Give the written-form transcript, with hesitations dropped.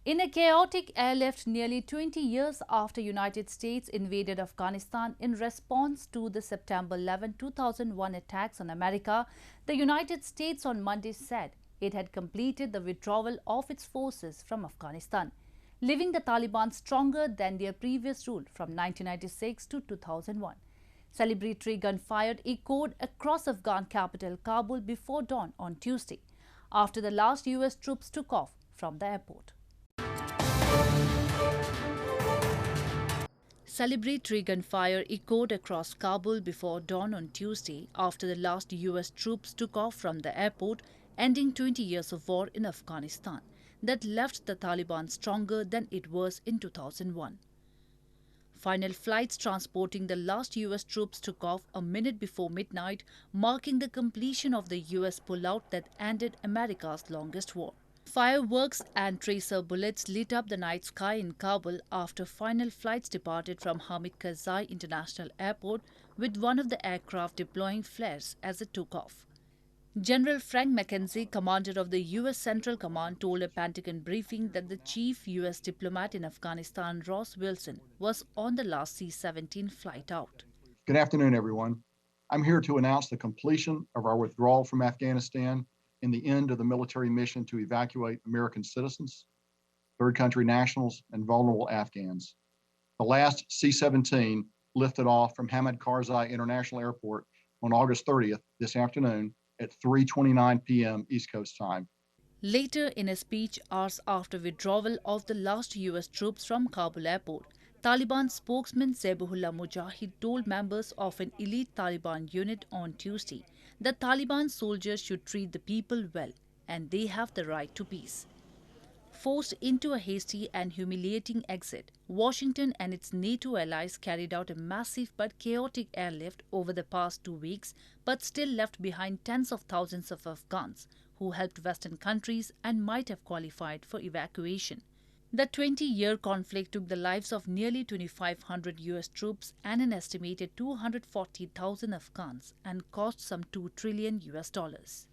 In a chaotic airlift nearly 20 years after United States invaded Afghanistan in response to the September 11, 2001 attacks on America, the United States on Monday said it had completed the withdrawal of its forces from Afghanistan, leaving the Taliban stronger than their previous rule from 1996 to 2001. Celebratory gunfire echoed across Afghan capital Kabul before dawn on Tuesday, after the last US troops took off from the airport. Celebratory gunfire echoed across Kabul before dawn on Tuesday after the last US troops took off from the airport, ending 20 years of war in Afghanistan that left the Taliban stronger than it was in 2001. Final flights transporting the last US troops took off a minute before midnight, marking the completion of the US pullout that ended America's longest war. Fireworks and tracer bullets lit up the night sky in Kabul after final flights departed from Hamid Karzai International Airport, with one of the aircraft deploying flares as it took off. General Frank McKenzie, commander of the U.S. Central Command, told a Pentagon briefing that the chief U.S. diplomat in Afghanistan, Ross Wilson, was on the last C-17 flight out. Good afternoon, everyone. I'm here to announce the completion of our withdrawal from Afghanistan and the end of the military mission to evacuate American citizens, third country nationals, and vulnerable Afghans. The last C-17 lifted off from Hamid Karzai International Airport on August 30th, this afternoon, at 3:29 p.m. East Coast time. Later, in a speech hours after withdrawal of the last U.S. troops from Kabul airport, Taliban spokesman Zabihullah Mujahid told members of an elite Taliban unit on Tuesday that Taliban soldiers should treat the people well and they have the right to peace. Forced into a hasty and humiliating exit, Washington and its NATO allies carried out a massive but chaotic airlift over the past 2 weeks, but still left behind tens of thousands of Afghans who helped Western countries and might have qualified for evacuation. The 20-year conflict took the lives of nearly 2,500 US troops and an estimated 240,000 Afghans and cost some $2 trillion US.